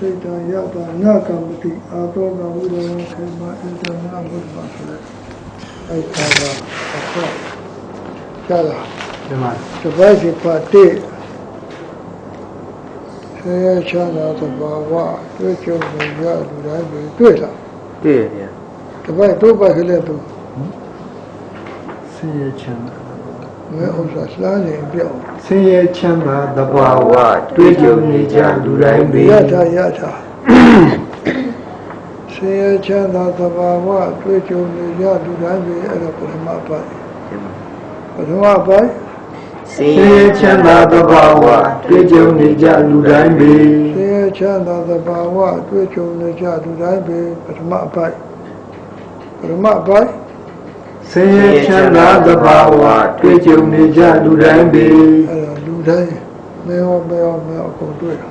စိတ်တန်ရတာနာကံမတိအာသောကဝိရဝခေမအင်တနာဘုဒ္ဓဘာဆိုတဲ့အဲ့ဒါကတော့ကြာလာဒီမှာတပတ်စီပတ်တဲ့ဆရာချမ်းသာသဘာဝတွေ့ကြုံနေရလူတိုင်းပဲတွေ့လားတွေ့တယ်တပတ်တို့ပါခလက်တို့ဆရာချမ်းသာမဲဥစ္စာလှမ်းနေပြောင်းဆင်းရဲချမ်းသာသဘာဝတွေ့ကြုံနေကြလူတိုင်းပဲရတာဆင်းရဲချမ်းသာသဘာဝတွေ့ကြုံနေကြလူတိုင်းပဲအဲ့ဒါပထမပိုင်းဆင်းရဲချမ်းသာသဘာဝတွေ့ကြုံနေကြလူတိုင်းပဲဆင်းရဲချမ်းသာသဘာဝတွေ့ကြုံနေကြလူတိုင်းပဲပထမပိုင်းဆင်းရဲချမ်းသာသဘာဝတွေ့ကြုံနေကြလူတိုင်းပဲအဲ့ဒါလူတိုင်းမဲဟောအကုန်တွေ့တာ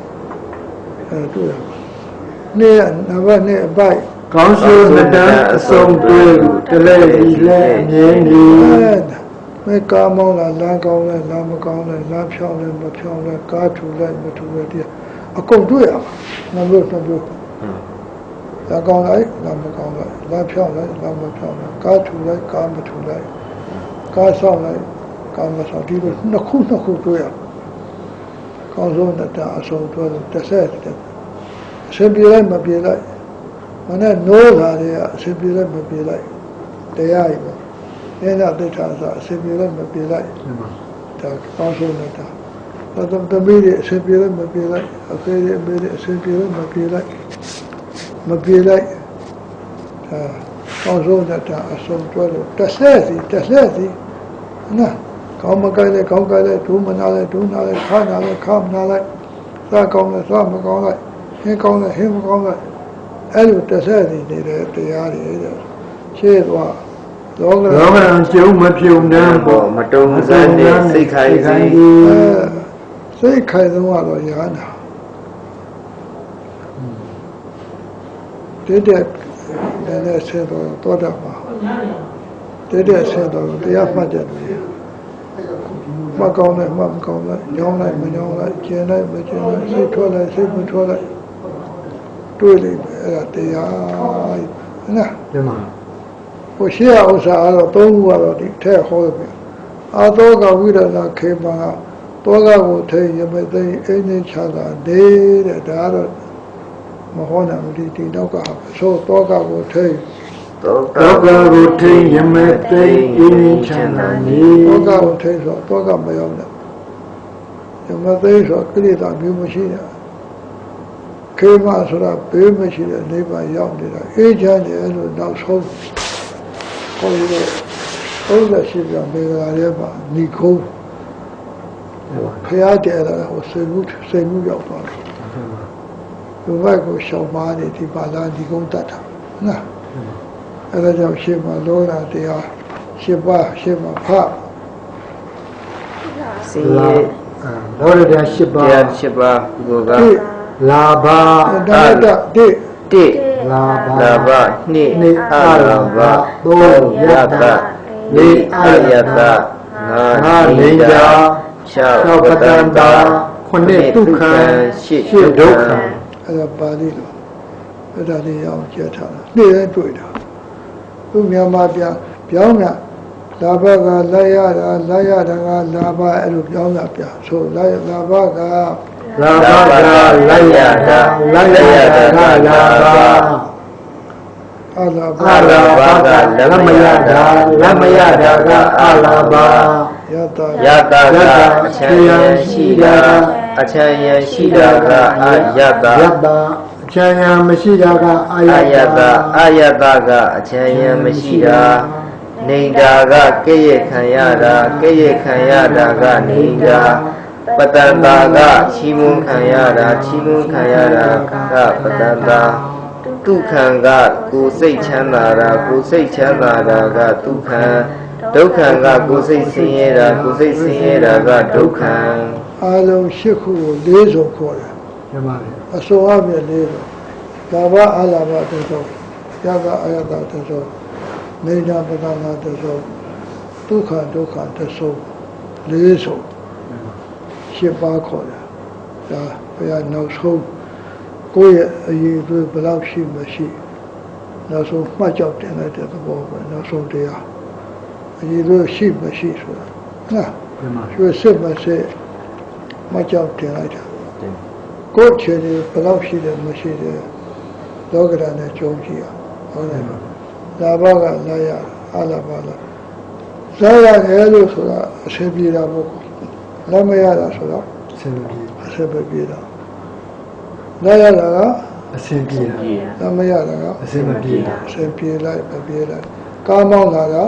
အဲ့တွေ့ရနေ့နံပါတ်2အပိုက်ကောင်းဆိုးနှစ်တန်းအစုံတွေ့လို့တလဲဒီလဲအမြင်နေမဲကားမောင်းလာလမ်းကောင်းလဲလမ်းမကောင်းလဲလမ်းဖြောင်းလဲမဖြောင်းလဲကားထူလဲမထူလဲဒီအကုန်တွေ့ရမှာနှမျိုးလမ်းကောင်းလိုက်လမ်းမကောင်းလိုက်လမ်းဖြောင်းလိုက်လမ်းမဖြောင်းလိုက်ကားထူလိုက်ကားမထူလိုက်ကားဆောင်လိုက်ကားမဆောင်ဒီလိုနှစ်ခုတွေ့ရကောင်းဆုံးတဲ့အဆုံးတွေ့လို့တစ်ဆက်အရှင်ပြေလိုက်မပြေလိုက်မနဲ့နိုးတာတွေကအရှင်ပြေလိုက်မပြေလိုက်တရားကြီးပေါ့အဲ့ဒါတိဋ္ဌာဆိုအရှင်ပြေလိုက်မပြေလိုက်ဒါကောင်းဆုံးတဲ့တော့သမီးတွေအရှင်ပြေလိုက်မပြေလိုက်အဖေတွေအမေတွေအရှင်ပြေလိုက်မပြေလိုက်ဒါကောင်းဆုံးတဲ့အဆုံးကျွဲလို့တစ်ဆက်စီနော်ကောင်းမကိုင်းလဲကောင်းကိုင်းလဲဒုမနာလဲဒုနာလဲခါနာလဲခါမနာလဲသာကောင်းလဲသာမကောင်းလဲဟင်းကောင်းလဲဟင်းမကောင်းလဲအဲ့လိုတစ်ဆက်စီနေတဲ့တရားတွေရှင်းသွားလောကကျုံမပြုံတန်းပေါ့မတုံမဆန်းနဲ့စိတ်ခိုင်စိတ်ခိုင်ဆုံးကတော့ရဟန္တာတဲ့လည်းဆဲတော့တာပါတဲ့ဆဲတော့တရားမှတ်တယ်မကောင်းလိုက်မကောင်းလိုက်ညောင်းလိုက်မညောင်းလိုက်ကျင်လိုက်မကျင်လိုက်စိတ်ထွက်လိုက်စိတ်မထွက်လိုက်တွေ့လိမ့်မယ်အဲ့ဒါတရားနော်ဒီမှာဟိုရှိရဥစ္စာကတော့သုံးခုကတော့ဒီထဲဟောပြီအာသောကဝိရဏခေမကတောကကိုထိရမသိအင်းင်းချတာတဲ့ဒါကတော့မဟောနိုင်ဘူးဒီတော့ကဆိုတောကကိုထိရမသိအင်းင်းချတာတောကကိုထိဆိုတောကမရောက်နဲ့ရမသိဆိုကိလေသာမျိုးမရှိနဲ့ခေမဆိုတာဘေးမရှိတဲ့နိဗ္ဗာန်ရောက်နေတာအေးချမ်းတယ်လို့နောက်ဆုံးဟောလို့ရှိပြမေဂလာရဲ့ပါဏိခုံးဖျားတယ်လာဟိုစိတ်မှုရောက်သွားတယ်လူဘက်ကိုရှောင်ပါနေဒီပါဠိဒီကုန်းတတ်တာနော်အဲ့ဒါကြောင့်ရှင်းမှာလောကတရားရှင်းပါဖစေလောကတရားရှင်းပါဘုရားလာဘာတိလာဘာနှစ်အာရဘသုံးယတလေးအာယတငါလိန္ဒာ၆ပတန္တာခုနှစ်ဒုက္ခရှစ်ဒုက္ခအဲ့ဒါပါဠိလိုအဲ့ဒါလေးအောင်ကြက်ထားတာနေ့တိုင်းတွေ့တာသူမြန်မာပြောင်းလာဘကလိုက်ရတာကလာဘအဲ့လိုပြောင်းပြဆိုလာဘကလိုက်ရတာလာဘအာလာဘကလက်မရတာကအာလာဘယတာကအချမ်းရရှိတာကအယတာအချမ်းရမရှိတာကအာယတာကအချမ်းရမရှိတာနေတာကကဲ့ရဲ့ခံရတာကနေပတန္တာကချီးမွမ်းခံရတာကပတန္တာဒုက္ခံကကိုယ်စိတ်ချမ်းသာတာကဒုက္ခံဒုက္ခံကကိုယ်စိတ်ဆင်းရဲတာကဒုက္ခံအလုံး၈ခုကို၄စုံခေါ်တယ်မှန်ပါတယ်အစုံအပြည့်၄စုံဒါဘအာလာဘတသောယကအာယတတသောနေတာပတန္တာတသောဒုက္ခတသော၄စုံ၈ပါးခေါ်တယ်ဒါဘုရားနောက်ဆုံး ကိုယ့်ရဲ့အရေးတွေဘယ်လောက်ရှိမရှိနောက်ဆုံးမှတ်ကြောက်တင်လိုက်တဲ့သဘောပဲနောက်ဆုံးတရားအရေးတွေရှိမရှိဆိုတာနော်ရွှေစစ်မစစ်မှတ်ကြောက်တင်လိုက်တာကိုယ့်ခြေတွေဘယ်လောက်ရှိတယ်မရှိတယ်လောကဓာတ်နဲ့ကြုံကြည့်အောင်ဟုတ်တယ်လာဘကလာရအလာဘလာလာရတယ်လို့ဆိုတာအဆင်ပြေတာပေါ့လာမရတာဆိုတော့အဆင်မပြေတာလာရတာကအဆင်ပြေတာလာမရတာကအဆင်မပြေတာအဆင်ပြေလိုက်မပြေလိုက်ကားမောင်းလာတာ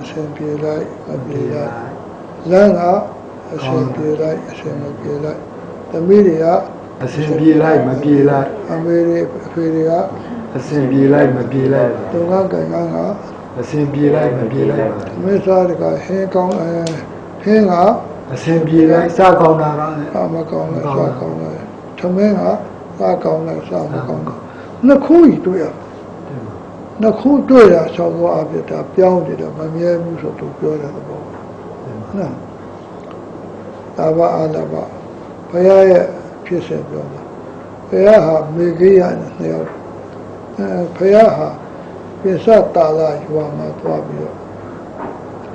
အဆင်ပြေလိုက်မပြေလိုက်လမ်းကအဆင်ပြေလိုက်အဆင်မပြေလိုက်သမီးတွေကအဆင်ပြေလိုက်မပြေလိုက်အမေတွေအဖေတွေကအဆင်ပြေလိုက်မပြေလိုက်တုံကကံကအဆင်ပြေလိုက်မပြေလိုက်မင်းစားတကဟင်းကောင်းဟင်းကအဆင်ပြေလိုက်စားကောင်းတာကမကောင်းလားစားကောင်းလားသမင်းကစားကောင်းလားစားမကောင်းလားနှစ်ခုကြီးတွေ့ရနှစ်ခုတွေ့တာဆောင်းသောအပြစ်တာပြောင်းနေတာမမြဲဘူးဆိုသူပြောတယ်ပေါ့နော်ဒါပါအားလည်းပါဘုရားရဲ့ဖြစ်စဉ်ပြောတာဘုရားဟာမေဂိယနဲ့နှစ်ယောက်ဘုရားဟာပိဿတာလာရွာမှာသွားပြီးတော့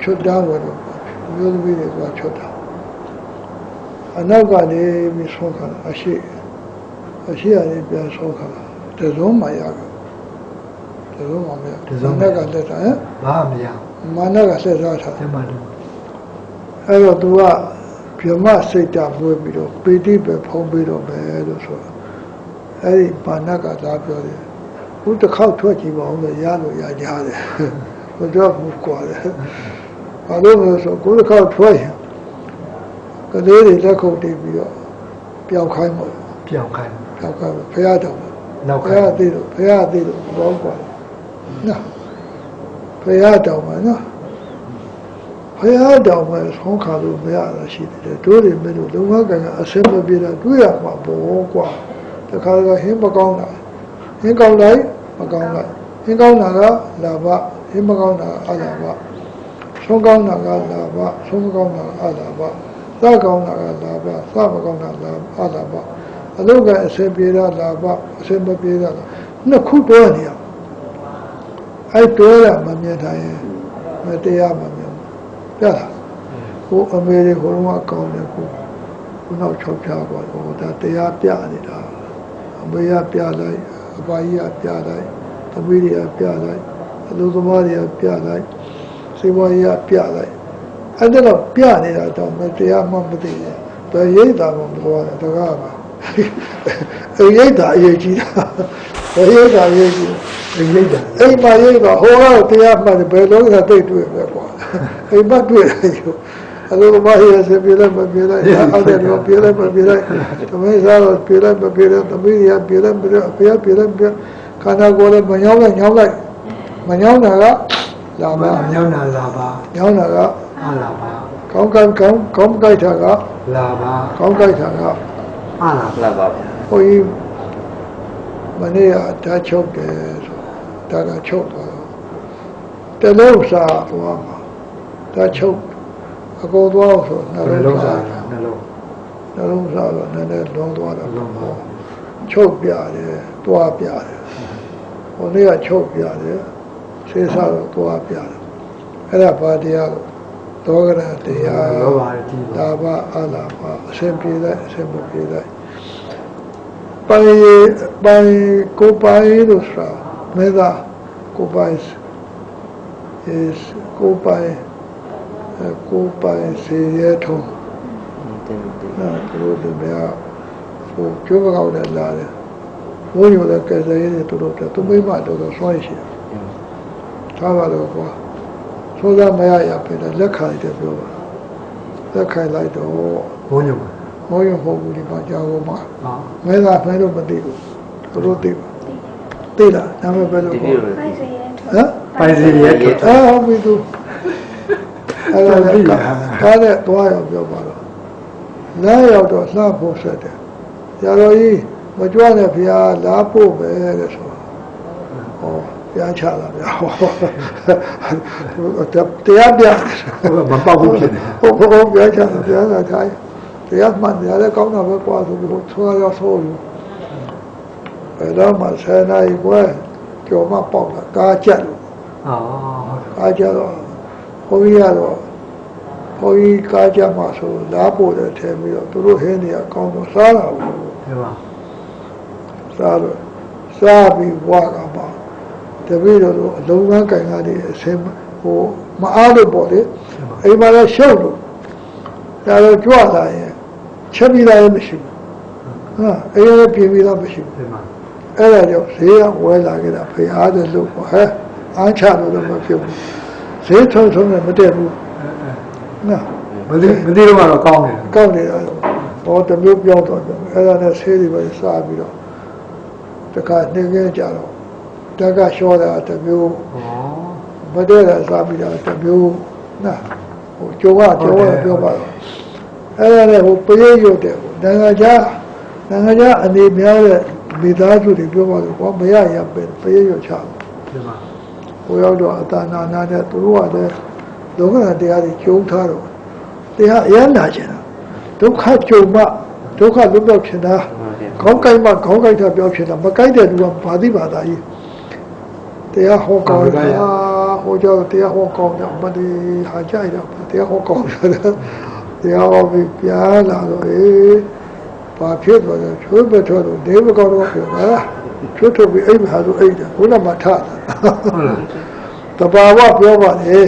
ချွတ်တာဝင်တော့မျိုးသမီးတွေကချွတ်တာအနောက်ကနေပြီးဆုံးခါအရှိကနေပြန်ဆုံးခါတစုံမှရတယ်တစုံမှမရတစုံကလက်တာဘာမရမနက်ကဆက်စားတာတယ်မှန်တယ်အဲ့တော့ तू ကပြမစိတ်တမွေးပြီးတော့ပီတိပဲဖုံးပြီးတော့ပဲလို့ဆိုတာအဲ့ဒီဘာနက်ကသာပြောတယ်ဘုတစ်ခေါက်ထွက်ကြည့်ပါဦးလို့ရလို့ရကြတယ်ဘုတော့ဘူးกว่าတယ်ဘာလို့လဲဆိုကိုတစ်ခေါက်ထွက်ရင်ကလေးတွေလက်ခုပ်တီးပြီးတော့ပျောက်ခိုင်းမှာပျောက်ခိုင်းဖရာတော်နောက်ဖရာသေးလို့ဘောกว่าနော်ဖရာတော်မှာနော်ဖရာတော်မှာဆုံးခါလို့မရတာရှိတယ်တို့တွေမင်းတို့လုံငန်းကအဆင်မပြေတာတွေ့ရမှာဘောกว่าတခါကဟင်းမကောင်းတာဟင်းကောင်းလိုက်မကောင်းလိုက်ဟင်းကောင်းတာကလာဘဟင်းမကောင်းတာအလာဘဆုံးကောင်းတာကလာဘဆုံးမကောင်းတာအလာဘစားကောင်းတာကလာဘစားမကောင်းတာလာအလာဘအလုပ်ကအဆင်ပြေတာလာဘအဆင်မပြေတာနှစ်ခုတွဲနေရအဲ့တွဲရမမြင်တိုင်းမတရားမမြင်ပြတာကိုအမေရိကိုတော့ကောင်းတယ်ကိုနောက်ချုပ်ပြသွားတော့ဒါတရားပြနေတာအမေရပြလိုက်အဘကြီးကပြလိုက်သမီးတွေကပြလိုက်အလူသမားတွေကပြလိုက်စေဝါကြီးကပြလိုက်အဲ့ဒါပြနေတာတော့မတရားမှမသိဘူးဘယ်ရိတ်တာမှမလို့ရတယ်တကားပါအဲ့ရိတ်တာအရေးကြီးတာဘယ်ရိတ်တာအရေးကြီးရိတ်တာအိမ်မှာရိတ်တော့ဟိုကတရားမှဘယ်လုံးကတိတ်တွေ့ပဲကွာအိမ်မှာတွေ့တယ်ယူအလိုမရစေပြလိုက်မပြလိုက်အဲ့ဒါတော့ပြလိုက်မပြလိုက်သမီးစားတော့ပြလိုက်မပြလိုက်သမီးရပြလိုက်မပြအဖေပြလိုက်ပြခန္ဓာကိုယ်လည်းမညောင်းလိုက်ညောင်းလိုက်မညောင်းတာကလာပါညောင်းတာလာပါညောင်းတာကလာပါကောင်းကြိုက်တာကလာပါကောင်းကြိုက်တာကလာပါဗျာဟိုကြီးမနေ့ကဓာတ်ချုပ်တယ်ဆိုဒါကချုပ်သွားတော့တလုံးစားသွားမှာဓာတ်ချုပ်အကုန်သွားဆိုနှလုံးစားနှလုံးစားတော့နည်းနည်းလုံးသွားတယ်ချုပ်ပြတယ်တွားပြတယ်ဟိုနေ့ကချုပ်ပြတယ်ဆေးစားတော့တွားပြတယ်အဲ့ဒါဘာတရားလို့ဒေါဂရတရားဒါဘာအလားဘာအရှင်ပြေလိုက်အရှင်မပြေလိုက်ပိုင်ကိုပိုင်လို့ဆိုတာမေသာကိုပိုင် is ကိုပိုင်စေရထုံးနော်တို့တွေများဟိုကျိုးမကောက်တယ်လာတယ်ဘိုးရိုလည်းကဲစရေးတွေတော်တော်သူမိမတော်တော်ဆွမ်းရှိတယ်ထားပါတော့ကွာဆိုးစားမရရပဲလက်ခံတယ်ပြောပါလက်ခံလိုက်တော့ဘိုးရိုဟုတ်ဘူးဒီမှာကြောက်မှာမဲသာဖဲလို့မသိဘူးသူတို့သိလားနာမည်ပဲလို့ဟမ်ပိုင်စီရဲဟုတ်ပြီသူအဲ့ဒါလည်းကားနဲ့သွားရောက်ပြောပါတော့လမ်းရောက်တော့လှဖို့ဆက်တယ်ဆရာတော်ကြီးမကြွနဲ့ဘုရားလာဖို့ပဲတဲ့ဆိုဟောပြားချလာဗျာတရားပြမပေါက်ဘူးဖြစ်တယ်ဟုတ်ပြားချလာဗျာကထိုင်တရားမှန်တယ်လည်းကောင်းတာပဲကွာဆိုပြီးဆွာရောက်ဆိုလို့ ဘယ်တော့မှဆယ်နာရီခွဲကျော်မှပေါက်တာကားကြက်လို့ကားကြတော့ဘုန်းကြီးကတော့ဘုန်းကြီးကားကြက်မှဆိုလားပို့တယ်ထင်ပြီးတော့သူတို့ဟင်းတွေကကောင်းတော့စားတာဘူးစားတော့စားပြီးဝါကပါတပည့်တော်တို့အလုံးကကင်ကားတွေအစင်းဟိုမအားလို့ပေါ့လေအိမ်မှာလည်းရှုပ်လို့ဒါတော့ကြွလာရင်ချက်ပြီးသားလည်းမရှိဘူးဟာအိမ်လည်းပြင်ပြီးသားမရှိဘူးအဲ့ဒါကြောင့်ဈေးကဝဲလာခဲ့တာဖေအားတဲ့လို့ဟဲ့အားချလို့တော့မဖြစ်ဘူးဈေးထုံနဲ့မတည့်ဘူးနော်မသိတော့ကတော့ကောင်းနေတာဟောတမျိုးပြောင်းတော့အဲ့ဒါနဲ့ဆေးတွေပဲစားပြီးတော့တခါနေငယ်ကြတော့တက်ကလျှောတာတမျိုးမတည့်တာစားပြီးတော့တမျိုးနော်ဟိုကျုံကပြောပါတော့အဲ့ဒါနဲ့ဟိုပရိတ်ရုပ်တယ်နိုင်ငံခြားအနေများတဲ့မိသားစုတွေပြောပါတော့ဘာမရရပဲပရိတ်ရုပ်ချဟိုရောက်တော့အတာနာနာတဲ့သူတို့ကလည်းလောကတရားတွေကျုံထားတော့တရားအရမ်းနာကျင်တာဒုက္ခကြုံမှဒုက္ခလွတ်မြောက်ချင်တာခေါင်းကိုက်မှခေါင်းကိုက်တာပြောချင်တာမကိုက်တဲ့လူကဘာသိပါသားကြီးတရားဟောကောင်းတာဟိုကြောင့်တရားဟောကောင်းတယ်မဒီဟာကြိုက်တော့တရားဟောကောင်းတယ်တရားဟောပြီးပြန်လာတော့ဘာဖြစ်သွားလဲချွေးမထွက်တော့ဒေဝကောင်းတော့ပြောတာချွတ်ထုတ်ပြီးအိမ်မှာဆိုအိမ်တယ်ဘုရားမထတဘာဝပြောပါလေ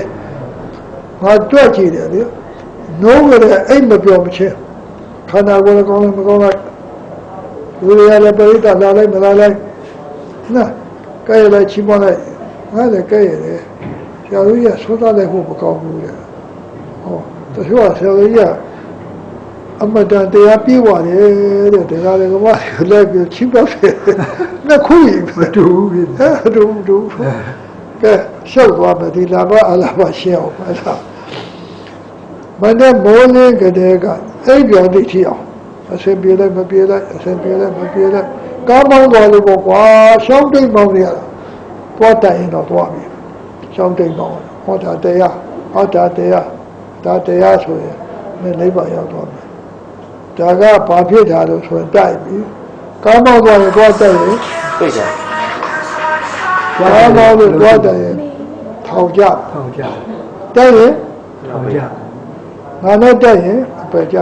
ငါကြွက်ကြည့်တယ်လေနိုးကြတဲ့အိမ်မပြောမချင်းခန္ဓာကိုယ်ကောင်းမကောင်းလိုက်လူရလည်းပရိသတ်လာလိုက်မလာလိုက်နော်ကဲလည်းချီးမွမ်းလိုက်ငါလည်းကဲရတယ်ဆရာကြီးကသိုးသားလိုက်ဖို့မကောင်းဘူးလေဟောတချို့ကဆရာကြီးကအမတန်တရားပြေးသွားတယ်တဲ့တရားလည်းကမလည်းပြချီးပေါက်တယ်နှစ်ခုကြီးမတူဘူးဟဲ့တူကဲရှောက်သွားမယ်ဒီလာဘအလားပါရှင်းအောင်ပါလားမနေ့မိုးလင်းကလေးကအိပ်ပြောင်းသိချအောင်အစင်ပြေလိုက်မပြေလိုက်အစင်ပြေလိုက်မပြေလိုက်ကားမောင်းသွားလို့ပေါ့ကွာရှောင်းတိတ်မောင်းနေရတာသွားတိုင်ရင်တော့သွားပြီရှောင်းတိတ်မောင်းဟောတာတရားဒါတရားဆိုရင်မင်းလေးပါရောက်သွားမယ်ဒါကဘာဖြစ်တာလို့ဆိုရင်တိုက်ပြီကားမောင်းသွားရင်သွားတိုက်ရင်သိကြကားမောင်းလို့သွားတိုက်ရင်ထောင်ကြတိုက်ရင်ထောင်ကြငါနဲ့တိုက်ရင်အပယ်ကြ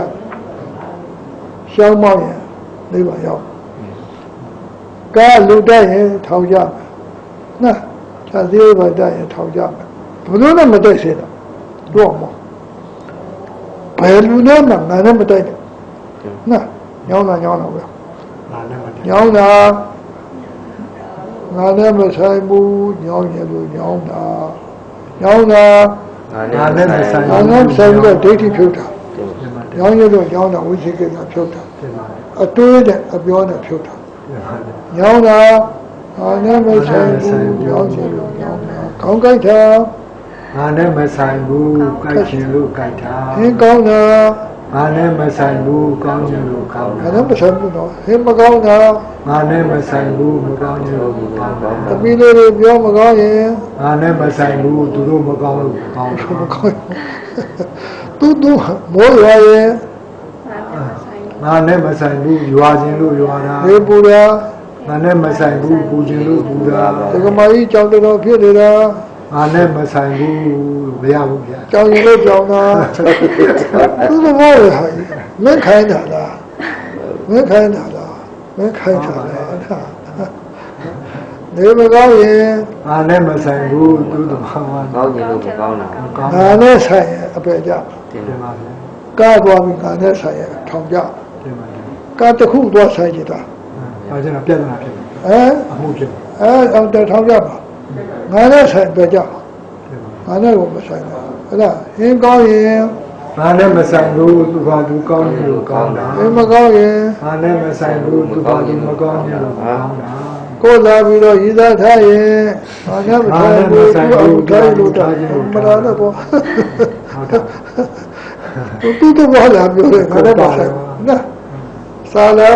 ရှောင်းမောင်းရင်လေးပါရောက်ကားလူတိုက်ရင်ထောင်ကြမယ်နော်ခြာသေးပါတိုက်ရင်ထောင်ကြမယ်ဘယ်လိုနဲ့မတိုက်စေတော့တော့မဘယ်လူနဲ့မှငါနဲ့မတိုက်နဲ့နော်ညောင်းတာပဲငါနဲ့မဆိုင်ဘူးညောင်းရလို့ညောင်းတာငါနဲ့မဆိုင်ဘူးဒိဋ္ဌိဖြုတ်တာညောင်းရလို့ညောင်းတာဝိသေကိစ္စဖြုတ်တာအတွေးနဲ့အပြောနဲ့ဖြုတ်တာညောင်းတာငါနဲ့မဆိုင်ဘူးညောင်းရလို့ညောင်းတာကောင်းကြိုက်တာငါနဲ့မဆိုင်ဘူးကြိုက်ရှင်လို့ကြိုက်တာဟင်းကောင်းတာငါနဲ့မဆိုင်ဘူးကောင်းခြင်းလို့ကောင်းတာငါနဲ့မဆိုင်ဘူးတော့ဟင်းမကောင်းတာငါနဲ့မဆိုင်ဘူးမကောင်းခြင်းလို့ကောင်းတာတပည့်လေးပြောမကောင်းရင်ငါနဲ့မဆိုင်ဘူးသူတို့မကောင်းလို့ကောင်းတာမကောင်းသူမိုးရွာရင်ငါနဲ့မဆိုင်ဘူးရွာခြင်းလို့ရွာတာဒီပူတာငါနဲ့မဆိုင်ဘူးပူခြင်းလို့ပူတာဒီကမကြီးကြောင်တော်ဖြစ်နေတာငါနဲ့မဆိုင်ဘူးမရဘူးဗျာကြောင်ရင်လို့ကြောင်တာသူကဘာလဲမင်းခိုင်းတာလားနေမကောင်းရင်ငါနဲ့မဆိုင်ဘူးသူတို့ကောင်းရင်လို့မကောင်းတာငါနဲ့ဆိုင်ရင်အပယ်ကြတယ်ပါဗျာကားသွားပြီးငါနဲ့ဆိုင်ရင်ထောင်ကြတယ်ပါဗျာကားတစ်ခုသွားဆိုင်ကြတာအဲကျတော့ပြဿနာဖြစ်တယ်အမှုဖြစ်အောင်တထောင်ကြပါငါနဲ့ဆိုင်ပဲကြငါနဲ့ကိုမဆိုင်ဘူးအဲ့ဒါဟင်းကောင်းရင်ငါနဲ့မဆိုင်ဘူးသူကသူကောင်းတယ်လို့ကောင်းတာဟင်းမကောင်းရင်ငါနဲ့မဆိုင်ဘူးသူကသူမကောင်းတယ်လို့ကောင်းတာကိုလာပြီးတော့ရည်သားထားရင်ငါနဲ့မဆိုင်ဘူးသူအမှုတိုင်းလို့တာမလာတော့ဘောသူတို့ဘာလာပြောလဲငါနဲ့မဆိုင်နော်စာလာ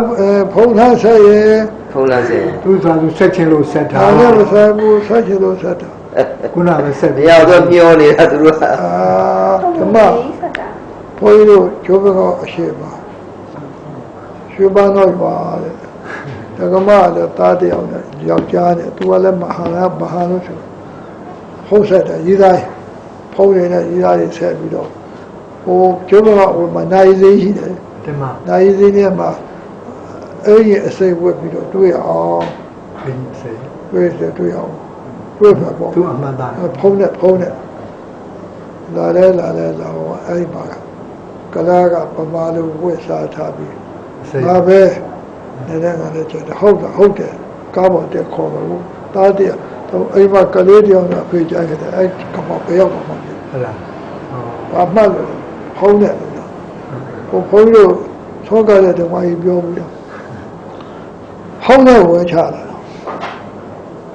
ဖုံးထားဆက်ရင်သူသာသူဆက်ချင်းလို့ဆက်ထားငါနဲ့မဆိုင်ဘူးဆက်ချင်းလို့ဆက်တာခုနကဆက်တယ်ရောက်တော့ပြောနေတာသူတို့ကဓမ္မဘုန်းကြီးတို့ကျိုးဘကောအရှိပါရွှေပန်းတော့ပါတဲ့ တက္ကမလည်းသားတယောက်နဲ့ယောက်ျားနဲ့သူကလည်းမဟာလို့ဆိုဖုံးဆက်တယ်ရေးသားဖုံးရတဲ့ရေးသားတွေဆက်ပြီးတော့ဟိုကျုံးတော့ဟိုမှာနိုင်စည်းရှိတယ်တင်ပါနိုင်စည်းနဲ့မှာအဲ့ဒီအစိပ်ဝက်ပြီးတော့တွေ့အောင်ဒီစိတ်တွေ့အောင်တွေ့ပါပေါ့သူအမှန်သားဖုံးနဲ့လာလဲအဲ့ဒီမှာကလာကပမာလို့ဝက်စားထားပြီးငါပဲနေတဲ့ငါလည်းကျတယ်ဟုတ်တယ်ကားပေါ်တက်ခေါ်လို့တားတယ်တော့အိမ်မှာကလေးတယောက်နဲ့ဖေးကြခဲ့တယ်အဲ့ကမပဲရောက်တော့မှဟုတ်လားဘာမှလို့ဖုံးတယ်ဟိုဖုံးလို့ဆောကတဲ့တဝါကြီးပြောပြီးတော့ဖုံးနဲ့ဝဲချလာ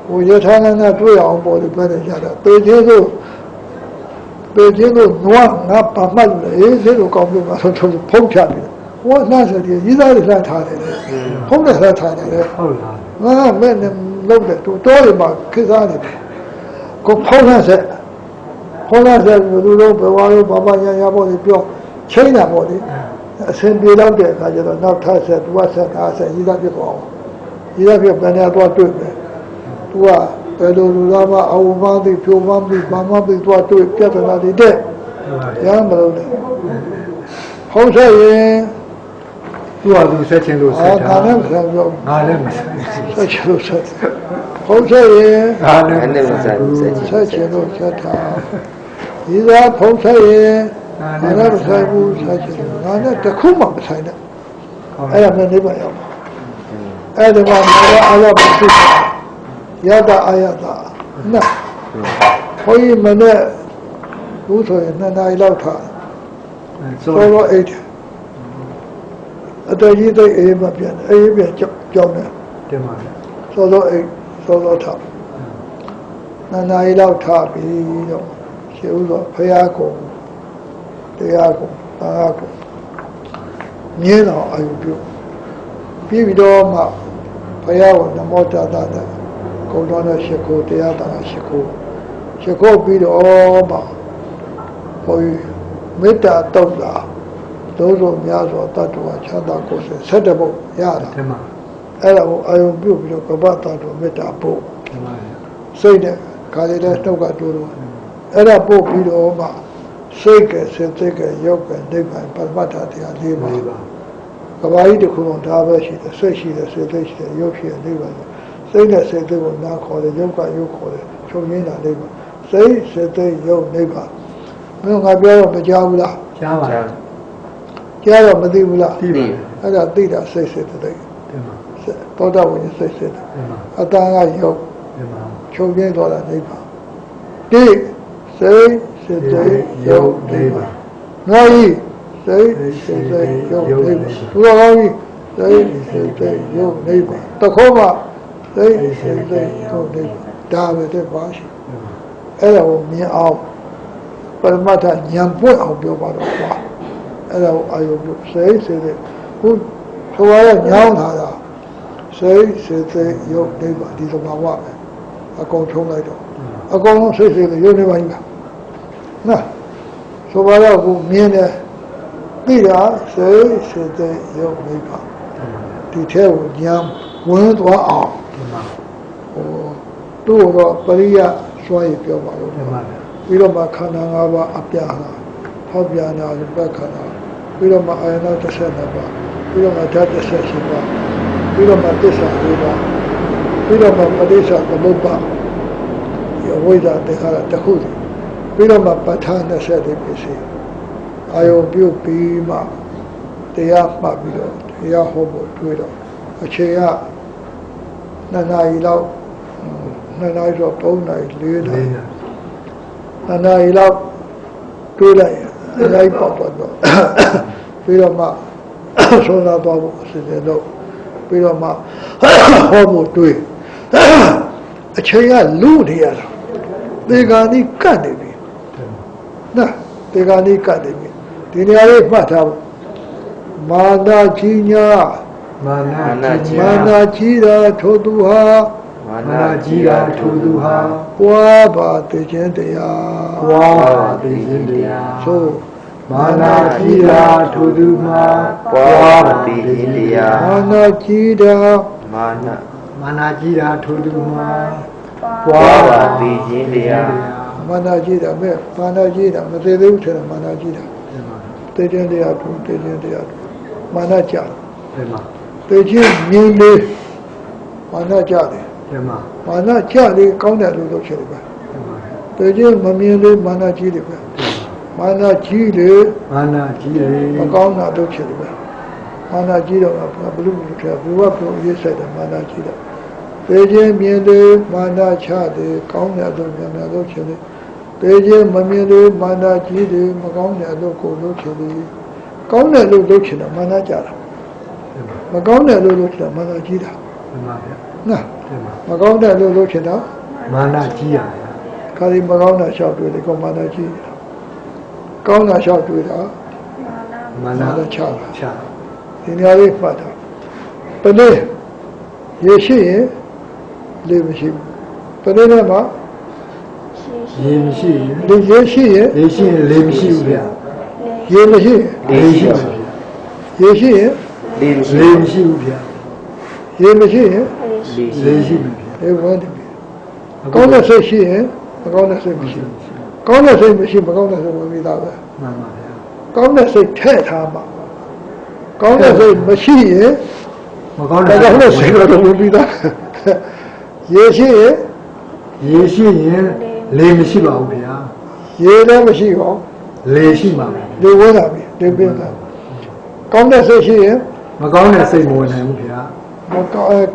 ဟိုရထားနဲ့တွေ့အောင်ပေါ်လို့ပြောတယ်ရတာပေချင်းတို့နွားငါပါမှတ်လို့အေးဒီလိုကောင်းလို့ငါဆိုဖုံးချတယ်ဟိုနှာဆက်တယ်ရေးသားတွေလှမ်းထားတယ်ဖုံးနဲ့လှမ်းထားတယ်ဟုတ်လားငါမဲ့နဲ့လုံးတယ်တော်တယ်မှာခေစားနေတယ်ကိုဖုံးနဲ့ဆက်လူလုံးဘဝလုံးဘာညာပေါ့လေပြောချိန်တာပေါ့လေအစင်ပြေတော့တဲ့အခါကျတော့နောက်ထပ်ဆက်သူကဆက်တာဆက်ရေးသားပြသွားအောင်ရေးသားပြပြန်ရတော့တွေ့မယ်သူကဘယ်လိုလူသားမှအဝမသိဖြိုမသိဘာမှသိသွားတွေ့ပြဿနာတွေတဲ့ရမ်းမလို့နဲ့ဖုံးဆက်ရင်သူကသူဆက်ချင်လို့ဆက်တာငါလည်းမဆက်ဘူးငါလည်းမဆက်ချင်လို့ဆက်ဖုံးဆက်ရင်ငါလည်းမဆက်ဘူးဆက်ချင်လို့ဆက်တာဒီသာဖုံးဆက်ရင်ငါလည်းမဆက်ဘူးဆက်ချင်လို့ငါလည်းတခုမှမဆိုင်နဲ့အဲ့ဒါနဲ့နေပါရောက်အဲ့ဒီမှာငါလည်းအားရပါသိရတာအာရတာနာဘုန်းကြီးမနဲ့ဘူးဆိုရင်2 နာရီလောက်ထားစောတော့အိတ်အတော်ကြီးသိအေးမပြန်အေးပြန်ကြောင်းနေတင်ပါစောတော့အိတ်စောတော့ထား2 နာရီလောက်ထားပြီးတော့ရှေ့ဦးတော့ဖရာကုံတရားကုံဘာကုံမြင်းတော်အယူပြုပြီးတော့မှဖရာကိုနမောတတတဲ့ကုံတော်နဲ့ရှိခိုးတရားတာရှိခိုးပြီးတော့မှဘုရားမေတ္တာတုတ်တာသုံးစုံများစွာတတ္တဝါချမ်းသာကိုယ်စိတ်ဆက်တဲ့ဘုရတာတင်ပါအဲ့ဒါကိုအာယုံပြုပြီးတော့ကပ္ပတ္တဝါမေတ္တာပို့တင်ပါစိတ်နဲ့ခါလေးနဲ့နှုတ်ကတိုးတော့အဲ့ဒါပို့ပြီးတော့မှစိတ်ကစိတ်ကယောက်ကနိဗ္ဗာန်ပရမတ္ထတရား၄ပါးကဘာကြီးတစ်ခုလုံးဒါပဲရှိတယ်စိတ်ရှိတယ်စိတ်ရှိတယ်ရုပ်ရှိတယ်နိဗ္ဗာန်စိတ်နဲ့စိတ်ကိုနားခေါ်တယ်ရုပ်ကရုပ်ခေါ်တယ်ချုပ်ငင်းတာနိဗ္ဗာန်စိတ်ရုပ်နိဗ္ဗာန်မင်းငါပြောတော့မကြောက်ဘူးလားကြားပါကြားတော့မသိဘူးလားသိပါအဲ့ဒါသိတာစိတ်တင်ပါသောတာဝိညာဉ်စိတ်တင်ပါအတန်ကရုပ်တင်ပါချုပ်ငင်းသွားတာနိဗ္ဗာန်ဒီစိတ်ရုပ်နိဗ္ဗာန်ငါကြီးစိတ်ရုပ်နိဗ္ဗာန်သူတော်ကောင်းကြီးစိတ်ရုပ်နိဗ္ဗာန်တခေါမှစိတ်ရုပ်နိဗ္ဗာန်ဒါပဲတဲ့ပါရှိအဲ့ဒါကိုမြင်အောင်ပရမတ္ထဉာဏ်ပွင့်အောင်ပြောပါတော့ကွာအဲ့ဒါကိုအာယုပြုစိတ်ခုဆိုရညောင်းလာတာစိတ်ရုပ်နိဗ္ဗာန်ဒီသဘာဝပဲအကုန်ထုံးလိုက်တော့အကုန်လုံးစိတ်ရုပ်နိဗ္ဗာန်ကြီးပါနော်ဆိုပါတော့ကိုမြင်တယ်သိတာစိတ်ရုပ်နိဗ္ဗာန်ဒီထဲကိုဉာဏ်ဝင်သွားအောင်ဟိုတို့တော့ပရိယစွာရပြောပါလို့ပြီးတော့မှခန္ဓာ၅ပါးအပြာဟာဟောပြနာလူပခန္ဓာပြီးတော့မှအာယနာ32ပါးပြီးတော့မှဓာတ်18ပါးပြီးတော့မှသစ္စာ၄ပါးပြီးတော့မှပဋိစ္စသမုပ္ပါဒီအဝိဇ္ဇာတေခါရတစ်ခုစီပြီးတော့မှပဋ္ဌာန်း24ပစ္စည်းအာယုပြုပြီးမှတရားမှတ်ပြီးတော့တရားဟောဖို့တွေ့တော့အချိန်က2 နာရီလောက်2 နာရီတော့3 နာရီ4 နာရီ2 နာရီလောက်တွေးလိုက်အလိုက်ပေါက်တော့ပြီးတော့မှဆုံးလာတော့အစီအစဉ်တော့ပြီးတော့မှဟောဖို့တွေးအချိန်ကလူနေရတာသေဂာနိကတ်နေပြီနော်သေဂာနိကတ်နေပြီဒီနေရာလေးမှတ်ထားဖို့မာနာကြီးညာမာနာကြီးတာထိုသူဟာမာနာကြီးတာထိုသူဟာပွားပါသိခြင်းတရားပွားပါသိခြင်းတရားဆိုမာနာကြီးတာထိုသူမှာပွားပါသိခြင်းတရားမာနာကြီးတာမ မာနကြီးတာထိုသူမှာ ပွားပါသိခြင်းတရား မာနကြီးတာမဲ့မာနကြီးတာမသေးသေးဘူးထင်တယ်မာနကြီးတာတေခြင်းတရားသူတေခြင်းတရားသူမာနကြ ဒီမှာ တေခြင်းမြင်လေမာနကြတယ် ဒီမှာ မာနကြလေကောင်းတယ်လို့လုပ်ချင်တယ်ပဲ ဒီမှာ တေခြင်းမမြင်လေမာနကြီးတယ်ပဲမာနကြီးလေ မာနကြီးတယ် မကောင်းတာလုပ်ချင်တယ်ပဲမာနကြီးတော့ဘလူးလူထဲဘဝပြုရေးဆိုင်တယ်မာနကြီးတယ်တေခြင်းမြင်လေမာနချတယ်ကောင်းတယ်လို့များများလုပ်ချင်တယ်တေခြင်းမမြင်လေမာနကြီးတယ်မကောင်းတယ်လို့ကိုလုပ်ချင်တယ်ကောင်းတယ်လို့လုပ်ချင်တယ်မာနကြတာမကောင်းတယ်လို့လုပ်ချင်တယ်မာနကြီးတာ ဒီမှာဗျာ နော် ဒီမှာ မကောင်းတယ်လို့လုပ်ချင်တာ မာနကြီးရ ခါဒီမကောင်းတာရှောက်တွေ့တယ်ကောမာနကြီးတာကောင်းတာရှောက်တွေ့တာ မာန ချတာ ချ ဒီနေရာလေးဖတ်တာပလဲရေရှိရင်လေမရှိဘူးပလဲထဲမှာ ရေမရှိရင် လေရေရှိရင် လေရှိရင်လေမရှိဘူးဗျာ ရေမရှိ လေရှိပါဗျာ ရေရှိရင် လေးမရှိ လေမရှိဘူးဗျာ ရေမရှိရင် လေရှိပါဗျာ လေဝန်းတယ်ကောင်းတဲ့စိတ်ရှိရင်မကောင်းတဲ့စိတ်မရှိဘူးကောင်းတဲ့စိတ်မရှိမကောင်းတဲ့စိတ်ဝင်ပြီးသားပဲ မှန်ပါဗျာ ကောင်းတဲ့စိတ်ထည့်ထားမှာကောင်းတဲ့စိတ်မရှိရင် မကောင်း ဒါ တဲ့ ကြောင့်လည်းစိတ်ကတော့ဝင်ပြီးသားရေရှိရင် ရေရှိရင်လေမရှိပါဘူးဗျာ ရေလည်းမရှိတော့ လေရှိမှာပဲ လေဝန်းတာပြီလေပြင်းတာကောင်းတဲ့စိတ်ရှိရင် မကောင်းတဲ့စိတ်မဝင်နိုင်ဘူးဗျာ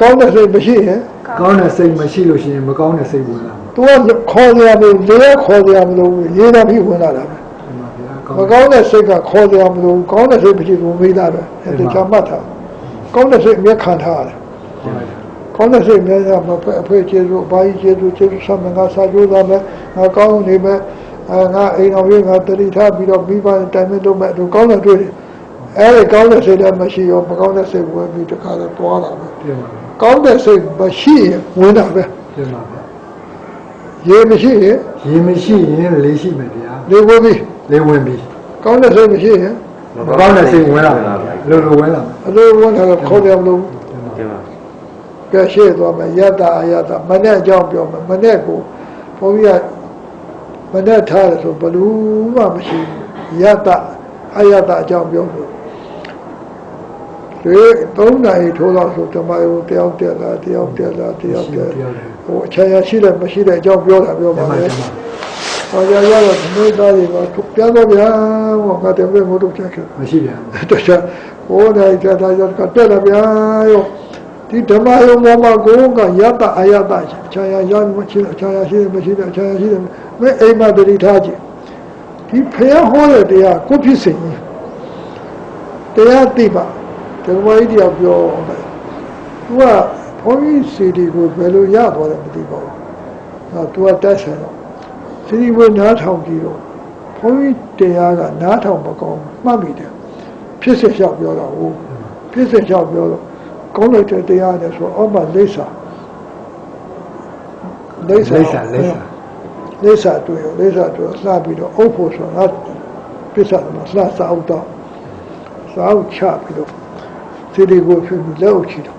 ကောင်းတဲ့စိတ်မရှိရင် ကောင်းတဲ့စိတ်မရှိလို့ရှိရင်မကောင်းတဲ့စိတ်ဝင်လာမှာ သူကခေါ်ရမယ်လေခေါ်ရမလို့ရေတာပြီးဝင်လာတာပဲ မှန်ပါဗျာ မကောင်းတဲ့စိတ်ကခေါ်ရမလို့ကောင်းတဲ့စိတ်မရှိဘူးမေးတာပဲဒီချမှတ်တာကောင်းတဲ့စိတ်မျက်ခံထားရတယ်ကောင်းတဲ့စိတ်မျက်ရမှာအဖေကျေစုဘာကြီးကျေစုကျေစုဆမ်းငါစာကြိုးသားမယ်ငါကောင်းနေမယ်ငါအိမ်အောင်ရေးငါတတိထားပြီးတော့မိဘတိုင်မလုပ်မဲ့သူကောင်းတဲ့တွေ့တယ်အဲဒီကောင်းတဲ့စိတ်လည်းမရှိရောမကောင်းတဲ့စိတ်ဝင်ပြီးတခါတော့တွားတာပဲ ပြန်ပါ ကောင်းတဲ့စိတ်မရှိရင်ဝင်တာပဲ ပြန်ပါဗျာ ရေမရှိရင် ရေမရှိရင်လေရှိမယ်ဗျာ လေဝင်ပြီး လေဝင်ပြီ ကောင်းတဲ့စိတ်မရှိရင် မကောင်းတဲ့စိတ်ဝင်လာမှာလိုလိုဝင်လာမှာ အလိုဝင်တာခေါ်တယ်မလို့ ကျမ ကဲရှေ့သွားမယ်ယတ္တအယတ္တမနဲ့အကြောင်းပြောမယ်မနဲ့ကိုဘုန်းကြီးကမနဲ့ထားတယ်ဆိုဘလို့မှမရှိဘူးယတ္တအယတ္တအကြောင်းပြောလို့ဒီ3နာရီထိုးတော့ဆိုဓမ္မယုံတယောက်တက်လာတယောက်တက်လာတယောက်တက်ဟိုအချမ်းရရှိတယ်မရှိတဲ့အကြောင်းပြောတာပြောပါလေဟောကြရတော့ဒီသားတွေကပြန်တော့ဗျာဟောကတည်းကဘုဒ္ဓချက်ခဲ့ မရှိဗျာ တခြားဟိုတိုင်းကြတာကြတက်လာဗျာရောဒီဓမ္မယုံပေါ်မှာကိုယ်ကယတ္တအယတ္တခြားရရမရှိခြားရရှိတယ်မရှိတယ်ခြားရရှိတယ်မင်းအိမ်မှာတတိထားကြည့်ဒီဖျားဟောတဲ့တရားကိုဖြစ်စဉ်တရားသိပါဓမ္မကြီးတရားပြောတယ်သူကဘုန်းကြီးစီဒီကိုဘယ်လိုရသွားတယ်မသိပါဘူးနော်သူကတက်ဆန်တော့စီဒီကိုနားထောင်ကြည့်တော့ဘုန်းကြီးတရားကနားထောင်မကောင်းမှတ်မိတယ်ဖြစ်စဉ်လျှောက်ပြောတာဟုတ်ဖြစ်စဉ်လျှောက်ပြောတော့ကောင်းတဲ့တရားနဲ့ဆိုအောက်မှာလိစ္ဆာတွေ့လိစ္ဆာတွေ့လှပြီးတော့အုပ်ဖို့ဆိုတော့ပစ္စည်းမှာလှစာအုပ်တော့စာအုပ်ချပြီးတော့စီဒီကိုဖြူပြီးလက်အုပ်ချတော့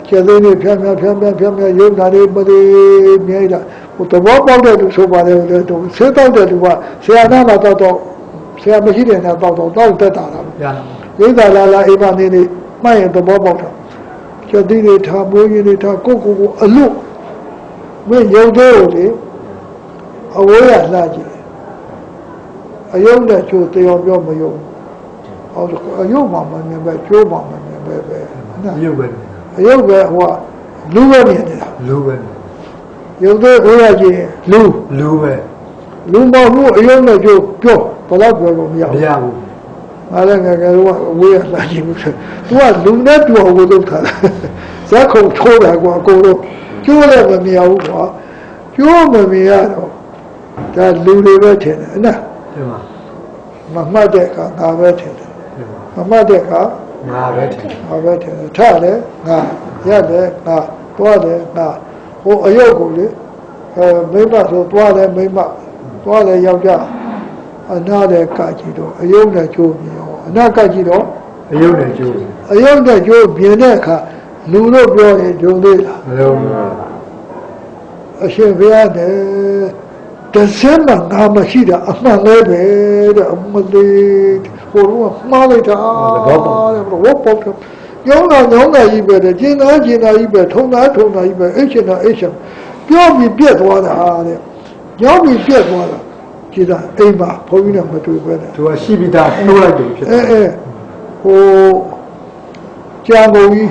ကျေသေးနေဖြန်းရုပ်နာလေးမလေးမြဲတာဟိုသဘောပေါက်တဲ့လူဆိုပါတယ်လေတော့ဆေးတောက်တဲ့လူကဆရာနာမှာတော့ဆရာမရှိတဲ့နဲ့တော့တက်တာလား ရလား ရိသလာအိမ်မနေနေမှတ်ရင်သဘောပေါက်တာကျတိတွေထားမိုးကြီးတွေထားကိုအလွတ်မင်းရုပ်သေးကိုလေအဝေးရလှကြည့်အယုံနဲ့ကျိုးတရားပြောမယုံအော်အယုံမှမမြင်ပဲကျိုးမှမမြင်ပဲနော် ရုပ်ပဲ အယုံပဲဟိုကလူပဲမြင်နေတာ လူပဲ ရုပ်သေးဝေးရကြည့်လူ လူပဲ လူမဟုတ်ဘူးအယုံနဲ့ကျိုးပြောဘယ်တော့ပြောလို့မရ မ ဘူး ရဘူး ငါလည်းငယ်ကအဝေးရလာကြည့်ဘူးဆိုသူကလူနဲ့တူအောင်လုပ်ထားတာဇက်ခုံထိုးတာကွာအကုန်လုံးကျိုးလည်းမမြင်ဘူးကွာကျိုးမမြင်ရတော့ဒါလူတွေပဲထင်တယ်နော် ဒီမှာ မမှတ်တဲ့ကငါပဲထင်တယ် ဒီမှာ မမှတ်တဲ့က ငါပဲထင် ငါပဲထင်တယ်ထားတယ်ငါရတယ်ငါသွားတယ်ငါဟိုအယုတ်ကိုလေမိမဆိုသွားတယ်မိမသွားတယ်ယောက်ျားအနာတဲ့ကကြည့်တော့အယုတ်နဲ့ကျိုးမြင်ရောအနာကကြည့်တော့ အယုတ်နဲ့ကျိုး အယုတ်နဲ့ကျိုးမြင်တဲ့အခါ လူတို့ပြောရင်ဂျုံသေးလား မလုံးဘူး အရှင်ဘုရားနဲ့တစ်စက်မှငါမရှိတာအမှန်လဲပဲတဲ့အမလေးဟိုတော့မှားလိုက်တာတဲ့ဘောပေါက်ညောင်းတာကြီးပဲတဲ့ကျင်သားကြီးပဲထုံသားကြီးပဲအိတ်ချင်တာပြောပြီးပြက်သွားတာတဲ့ညောင်းပြီးပြက်သွားတာကြည်သာအိမ်မှာဘုန်းကြီးနဲ့မတွေ့ပဲတဲ့ သူကရှိပြီးသားနှိုးလိုက်တယ်ဖြစ်တယ် ဟိုကြာကုန်ကြီး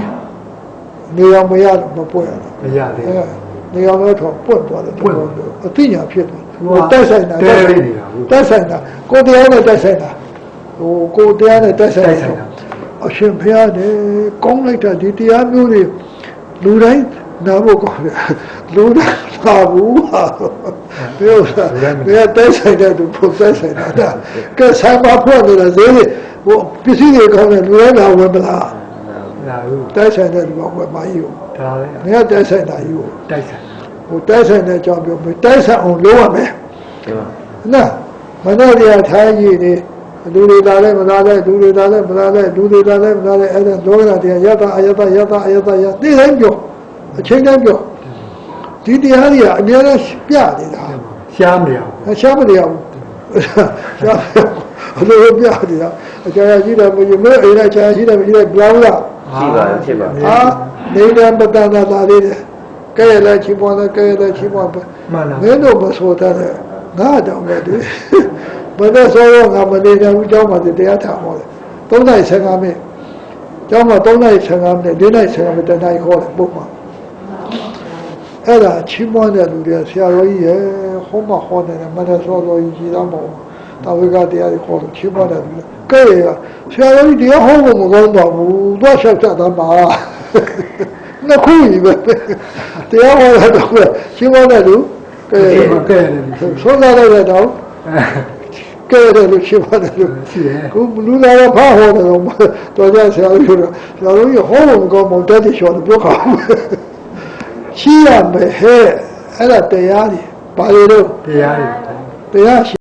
နေအောင်မရတော့မပွက်ရတော့ မရသေးဘူး နေအောင်လည်းတော့ပွက်သွားတယ်အသိညာဖြစ်သွား သူက တိုက်ဆိုင်တာ တဲလေးနေတာဟုတ် တိုက်ဆိုင်တာကိုတရားနဲ့တိုက်ဆိုင်တာဟိုကိုတရားနဲ့တိုက်ဆိုင် တိုက်ဆိုင်တာ အရှင်ဘုရားနဲ့ကောင်းလိုက်တာဒီတရားမျိုးတွေလူတိုင်းနားဖို့ကောင်းတယ်လူတိုင်းသာဘူးဟာပြောတာဘယ်တိုက်ဆိုင်တဲ့သူဖို့တိုက်ဆိုင်တာကဲဆိုင်မှာဖွင့်နေတာဈေးဟိုပစ္စည်းတွေကောင်းတယ်လူတိုင်းလာဝင်မလား လာဘူး တိုက်ဆိုင်တဲ့သူကဝင်မကြီးဘူး ဒါလည်း မင်းကတိုက်ဆိုင်တာကြီးကို တိုက်ဆိုင် ဟိုတိုက်ဆိုင်တဲ့အကြောင်းပြောမယ်တိုက်ဆိုင်အောင်လုပ်ရမယ် ဒီမှာ နာမနောတရားထိုင်းကြီးနေလူတွေလာလဲမလာလဲလူတွေလာလဲမလာလဲလူတွေလာလဲမလာလဲအဲ့ဒါလောကတရားယတအယတသိတိုင်းပြောအချိန်တိုင်းပြောဒီတရားတွေကအများနဲ့ပြနေတာ ရှားမရဘူး ရှားမရဘူးရှားအလိုပြနေတာအကြာကြီးတယ်မင်းမဲအိမ်နဲ့ကြာကြီးတယ်မရှိတယ်ပြောင်းလာ ရှိပါတယ်ဖြစ်ပါ ဟာနေတဲ့ပတ္တနာသာလေးတယ်ကဲရလဲချီးပွားတယ်ကဲရလဲချီးပွားပဲ မှန်လား မင်းတို့မဆိုတတ်တဲ့ငါတောင်ပဲဒီဘယ်နဲ့ဆိုတော့ငါမနေနိုင်ဘူးကျောင်းမှာတရားထားဟောတယ်3:15မိနစ်ကျောင်းမှာ3:15မိနစ်4:15မိနစ်တနေ့ဟောတယ်ပုတ်မှာအဲ့ဒါချီးမွမ်းတဲ့လူတွေဆရာတော်ကြီးရဲ့ဟောမဟောတယ်မနဲ့ဆိုတော့ကြီးသားမဟုတ်တာဝိကတရားတွေဟောလို့ချီးမွမ်းတယ်လူကဲရဆရာတော်ကြီးတရားဟောဖို့မကောင်းပါဘူးသွားလျှောက်ကြတာပါနှစ်ခုကြီးပဲတရားဟောတာတော့ချီးမွမ်းတဲ့လူကဲ မကဲတယ် ဆိုးစားလိုက်တော့ကဲတယ်လို့ရှိပါတယ်လို့ ရှိတယ် ခုလူလာတော့ဖားဟောတယ်တော့ကြဆရာကြီးတို့ဆရာကြီးဟောလို့မကောင်းဘူးတက်တယ်လျှော်တယ်ပြောခါဘူးရှိရမယ်ဟဲ့အဲ့ဒါတရားတွေဘာလို့ တရားတွေ တရား